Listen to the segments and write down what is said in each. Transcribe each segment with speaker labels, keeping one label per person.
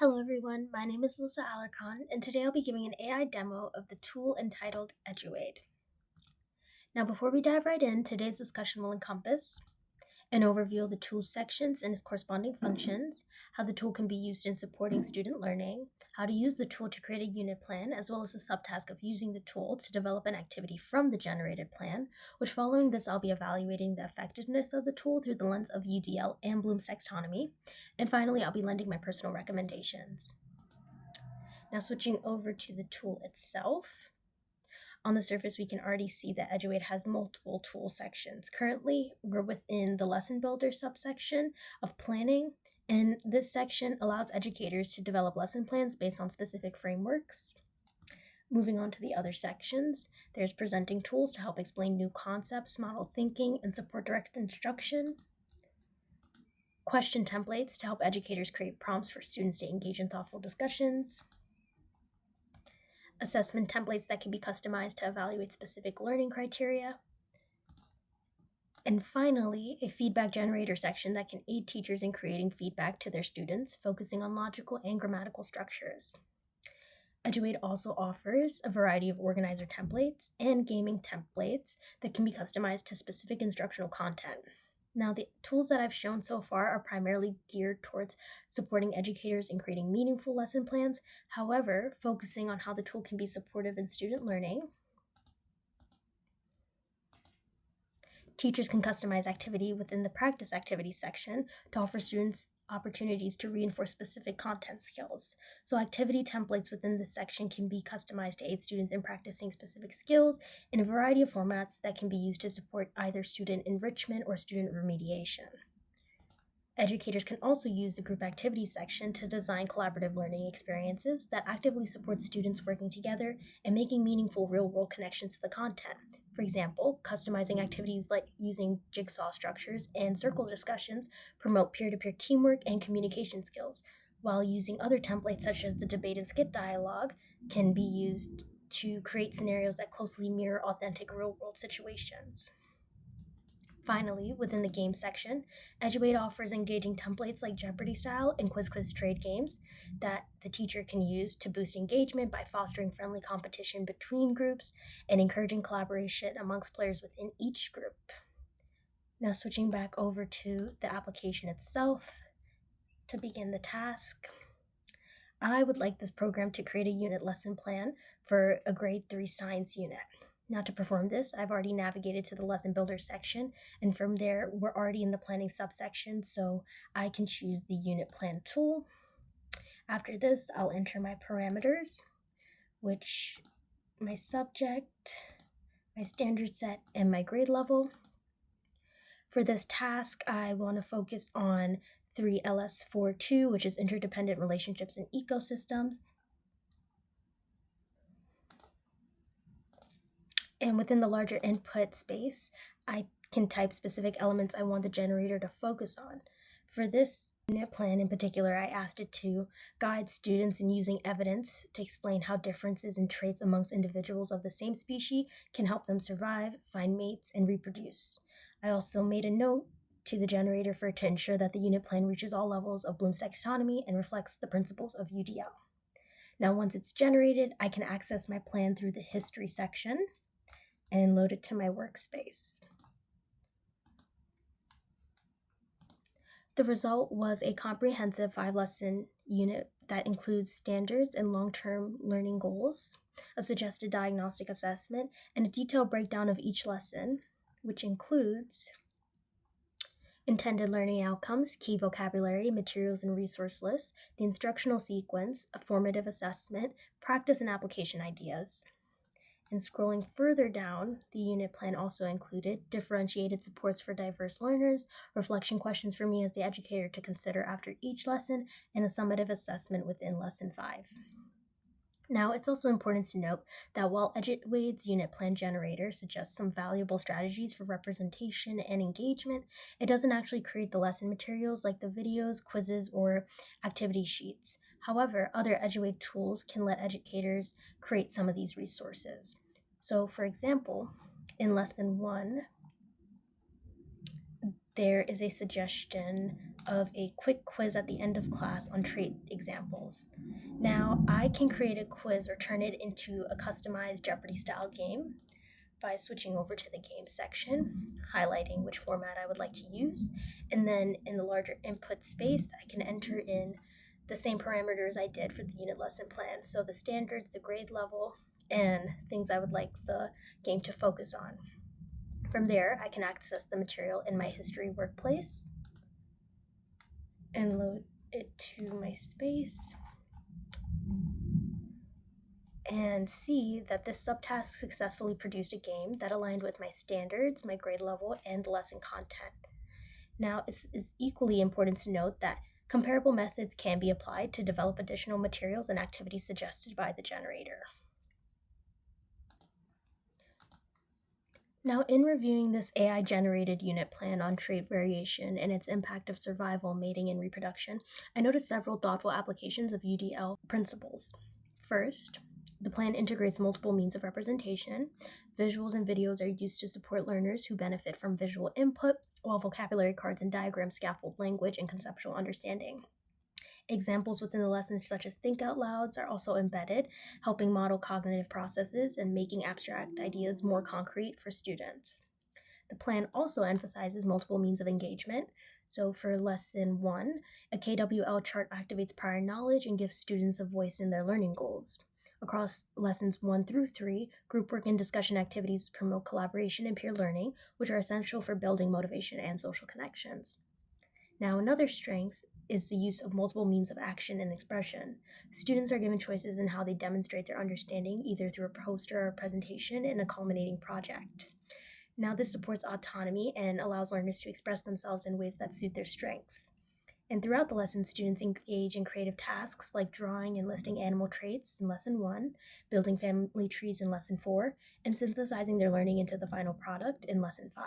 Speaker 1: Hello everyone, my name is Lisa Alarcon, and today I'll be giving an AI demo of the tool entitled Eduaide. Now before we dive right in, today's discussion will encompass an overview of the tool sections and its corresponding functions, how the tool can be used in supporting student learning, how to use the tool to create a unit plan, as well as the subtask of using the tool to develop an activity from the generated plan, which following this I'll be evaluating the effectiveness of the tool through the lens of UDL and Bloom's taxonomy, and finally I'll be lending my personal recommendations. Now switching over to the tool itself. On the surface, we can already see that Eduaide has multiple tool sections. Currently, we're within the Lesson Builder subsection of planning, and this section allows educators to develop lesson plans based on specific frameworks. Moving on to the other sections, there's presenting tools to help explain new concepts, model thinking, and support direct instruction. Question templates to help educators create prompts for students to engage in thoughtful discussions. Assessment templates that can be customized to evaluate specific learning criteria. And finally, a feedback generator section that can aid teachers in creating feedback to their students, focusing on logical and grammatical structures. Eduaide also offers a variety of organizer templates and gaming templates that can be customized to specific instructional content. Now, the tools that I've shown so far are primarily geared towards supporting educators in creating meaningful lesson plans. However, focusing on how the tool can be supportive in student learning, teachers can customize activity within the practice activities section to offer students opportunities to reinforce specific content skills. So activity templates within this section can be customized to aid students in practicing specific skills in a variety of formats that can be used to support either student enrichment or student remediation. Educators can also use the group activities section to design collaborative learning experiences that actively support students working together and making meaningful real-world connections to the content. For example, customizing activities like using jigsaw structures and circle discussions promote peer-to-peer teamwork and communication skills, while using other templates such as the debate and skit dialogue can be used to create scenarios that closely mirror authentic real-world situations. Finally, within the game section, Eduaide offers engaging templates like Jeopardy style and Quiz trade games that the teacher can use to boost engagement by fostering friendly competition between groups and encouraging collaboration amongst players within each group. Now switching back over to the application itself, to begin the task, I would like this program to create a unit lesson plan for a grade 3 science unit. Now to perform this, I've already navigated to the Lesson Builder section, and from there, we're already in the planning subsection, so I can choose the unit plan tool. After this, I'll enter my parameters, which my subject, my standard set, and my grade level. For this task, I want to focus on 3LS42, which is interdependent relationships and ecosystems. And within the larger input space, I can type specific elements I want the generator to focus on. For this unit plan in particular, I asked it to guide students in using evidence to explain how differences in traits amongst individuals of the same species can help them survive, find mates, and reproduce. I also made a note to the generator for it to ensure that the unit plan reaches all levels of Bloom's taxonomy and reflects the principles of UDL. Now, once it's generated, I can access my plan through the history section and load it to my workspace. The result was a comprehensive 5-lesson unit that includes standards and long-term learning goals, a suggested diagnostic assessment, and a detailed breakdown of each lesson, which includes intended learning outcomes, key vocabulary, materials and resource lists, the instructional sequence, a formative assessment, practice and application ideas. And scrolling further down, the unit plan also included differentiated supports for diverse learners, reflection questions for me as the educator to consider after each lesson, and a summative assessment within Lesson 5. Now, it's also important to note that while Eduaide's unit plan generator suggests some valuable strategies for representation and engagement, it doesn't actually create the lesson materials like the videos, quizzes, or activity sheets. However, other Eduaide tools can let educators create some of these resources. So, for example, in Lesson 1, there is a suggestion of a quick quiz at the end of class on trait examples. Now, I can create a quiz or turn it into a customized Jeopardy style game by switching over to the game section, highlighting which format I would like to use, and then in the larger input space, I can enter in the same parameters I did for the unit lesson plan. So the standards, the grade level, and things I would like the game to focus on. From there, I can access the material in my history workplace and load it to my space and see that this subtask successfully produced a game that aligned with my standards, my grade level, and lesson content. Now, it's equally important to note that comparable methods can be applied to develop additional materials and activities suggested by the generator. Now, in reviewing this AI-generated unit plan on trait variation and its impact of survival, mating, and reproduction, I noticed several thoughtful applications of UDL principles. First, the plan integrates multiple means of representation. Visuals and videos are used to support learners who benefit from visual input, while vocabulary cards and diagrams scaffold language and conceptual understanding. Examples within the lessons, such as think out louds, are also embedded, helping model cognitive processes and making abstract ideas more concrete for students. The plan also emphasizes multiple means of engagement. So for lesson 1, a KWL chart activates prior knowledge and gives students a voice in their learning goals. Across lessons 1 through 3, group work and discussion activities promote collaboration and peer learning, which are essential for building motivation and social connections. Now, another strength is the use of multiple means of action and expression. Students are given choices in how they demonstrate their understanding, either through a poster or a presentation in a culminating project. Now, this supports autonomy and allows learners to express themselves in ways that suit their strengths. And throughout the lesson, students engage in creative tasks like drawing and listing animal traits in Lesson 1, building family trees in Lesson 4, and synthesizing their learning into the final product in Lesson 5.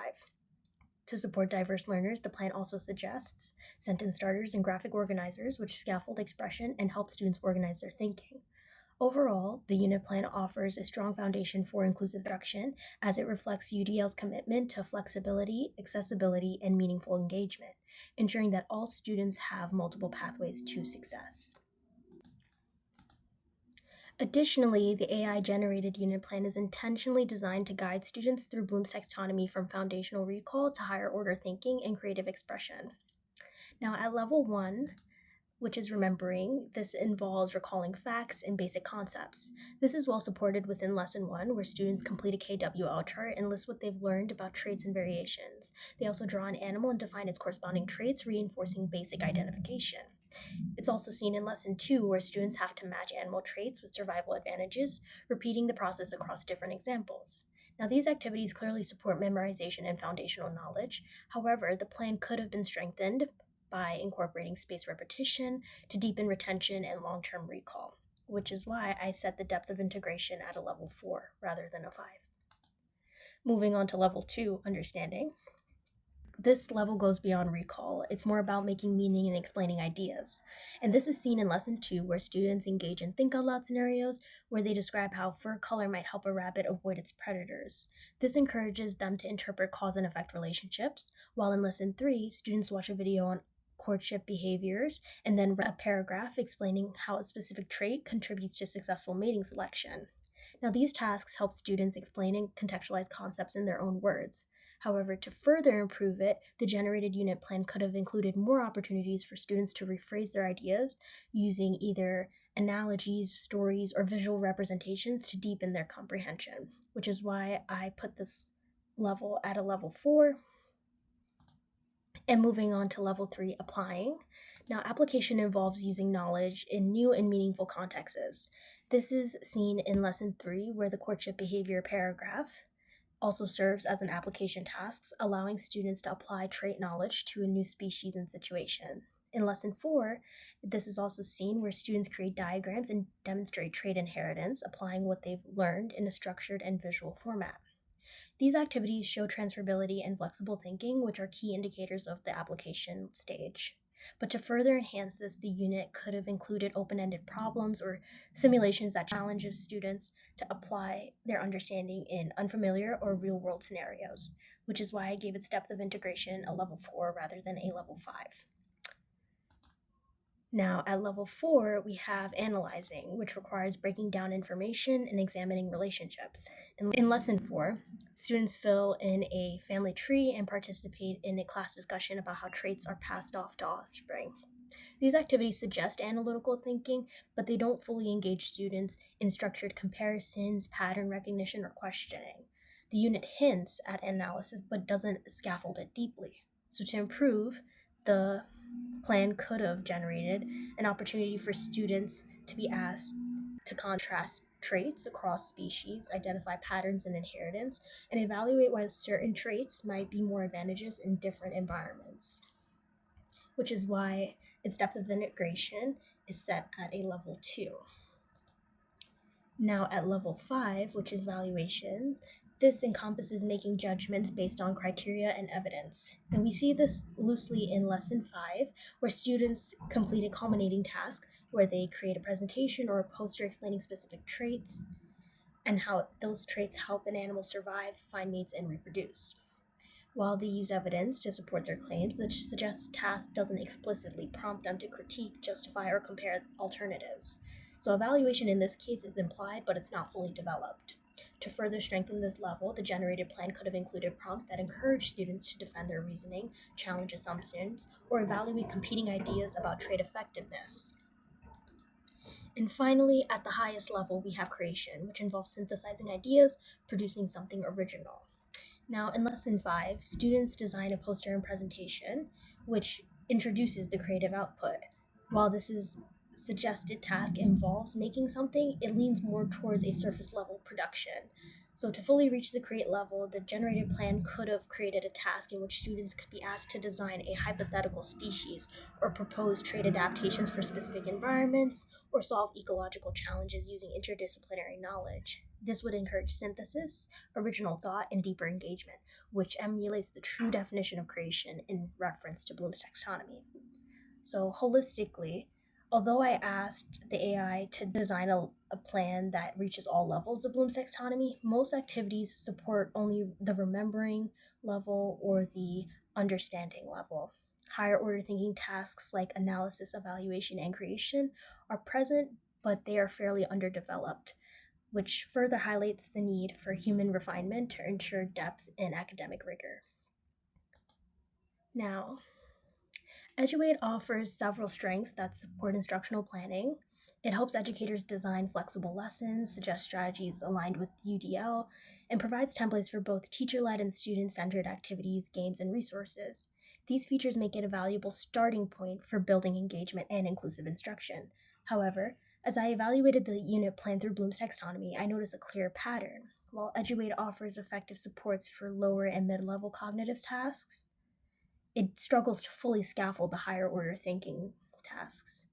Speaker 1: To support diverse learners, the plan also suggests sentence starters and graphic organizers, which scaffold expression and help students organize their thinking. Overall, the unit plan offers a strong foundation for inclusive instruction as it reflects UDL's commitment to flexibility, accessibility, and meaningful engagement, ensuring that all students have multiple pathways to success. Additionally, the AI-generated unit plan is intentionally designed to guide students through Bloom's taxonomy from foundational recall to higher-order thinking and creative expression. Now, at level 1, which is remembering, this involves recalling facts and basic concepts. This is well supported within Lesson 1, where students complete a KWL chart and list what they've learned about traits and variations. They also draw an animal and define its corresponding traits, reinforcing basic identification. It's also seen in Lesson 2, where students have to match animal traits with survival advantages, repeating the process across different examples. Now, these activities clearly support memorization and foundational knowledge. However, the plan could have been strengthened by incorporating spaced repetition to deepen retention and long-term recall, which is why I set the depth of integration at a level 4 rather than a 5. Moving on to level 2, understanding. This level goes beyond recall. It's more about making meaning and explaining ideas. And this is seen in Lesson 2, where students engage in think out loud scenarios where they describe how fur color might help a rabbit avoid its predators. This encourages them to interpret cause and effect relationships, while in Lesson 3, students watch a video on courtship behaviors and then write a paragraph explaining how a specific trait contributes to successful mating selection. Now, these tasks help students explain and contextualize concepts in their own words. However, to further improve it, the generated unit plan could have included more opportunities for students to rephrase their ideas using either analogies, stories, or visual representations to deepen their comprehension, which is why I put this level at a level 4. And moving on to level 3, applying. Now, application involves using knowledge in new and meaningful contexts. This is seen in Lesson 3, where the courtship behavior paragraph also serves as an application task, allowing students to apply trait knowledge to a new species and situation. In Lesson 4, this is also seen where students create diagrams and demonstrate trait inheritance, applying what they've learned in a structured and visual format. These activities show transferability and flexible thinking, which are key indicators of the application stage. But to further enhance this, the unit could have included open-ended problems or simulations that challenges students to apply their understanding in unfamiliar or real-world scenarios, which is why I gave its depth of integration a level 4 rather than a level 5. Now, at level 4, we have analyzing, which requires breaking down information and examining relationships. In lesson 4, students fill in a family tree and participate in a class discussion about how traits are passed off to offspring. These activities suggest analytical thinking, but they don't fully engage students in structured comparisons, pattern recognition, or questioning. The unit hints at analysis but doesn't scaffold it deeply. So, to improve, the plan could have generated an opportunity for students to be asked to contrast traits across species, identify patterns in inheritance, and evaluate why certain traits might be more advantageous in different environments, which is why its depth of integration is set at a level 2. Now, at level 5, which is valuation, this encompasses making judgments based on criteria and evidence. And we see this loosely in lesson 5, where students complete a culminating task where they create a presentation or a poster explaining specific traits and how those traits help an animal survive, find mates, and reproduce. While they use evidence to support their claims, the suggested task doesn't explicitly prompt them to critique, justify, or compare alternatives. So, evaluation in this case is implied, but it's not fully developed. To further strengthen this level, the generated plan could have included prompts that encourage students to defend their reasoning, challenge assumptions, or evaluate competing ideas about trait effectiveness. And finally, at the highest level, we have creation, which involves synthesizing ideas, producing something original. Now, in lesson 5, students design a poster and presentation, which introduces the creative output. While this is suggested task involves making something, it leans more towards a surface level production. So, to fully reach the create level, the generated plan could have created a task in which students could be asked to design a hypothetical species or propose trait adaptations for specific environments or solve ecological challenges using interdisciplinary knowledge. This would encourage synthesis, original thought, and deeper engagement, which emulates the true definition of creation in reference to Bloom's taxonomy. So, holistically, although I asked the AI to design a plan that reaches all levels of Bloom's taxonomy, most activities support only the remembering level or the understanding level. Higher order thinking tasks like analysis, evaluation, and creation are present, but they are fairly underdeveloped, which further highlights the need for human refinement to ensure depth in academic rigor. Now, Eduaide offers several strengths that support instructional planning. It helps educators design flexible lessons, suggest strategies aligned with UDL, and provides templates for both teacher led and student centered activities, games, and resources. These features make it a valuable starting point for building engagement and inclusive instruction. However, as I evaluated the unit plan through Bloom's taxonomy, I noticed a clear pattern. While Eduaide offers effective supports for lower and mid level cognitive tasks, it struggles to fully scaffold the higher order thinking tasks.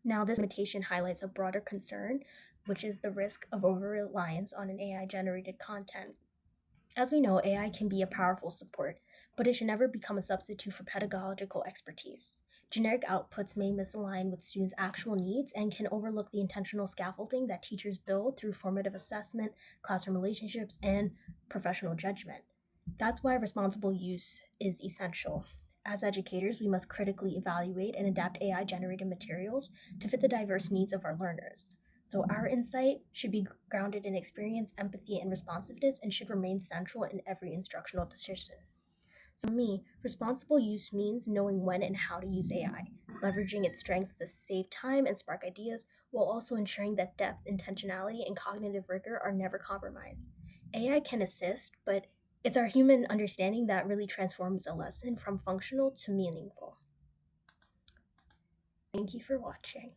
Speaker 1: Now, this limitation highlights a broader concern, which is the risk of over reliance on an AI generated content. As we know, AI can be a powerful support, but it should never become a substitute for pedagogical expertise. Generic outputs may misalign with students' actual needs and can overlook the intentional scaffolding that teachers build through formative assessment, classroom relationships, and professional judgment. That's why responsible use is essential. As educators, we must critically evaluate and adapt AI generated materials to fit the diverse needs of our learners. So, our insight should be grounded in experience, empathy, and responsiveness and should remain central in every instructional decision. So, for me, responsible use means knowing when and how to use AI, leveraging its strengths to save time and spark ideas, while also ensuring that depth, intentionality, and cognitive rigor are never compromised. AI can assist, but it's our human understanding that really transforms a lesson from functional to meaningful. Thank you for watching.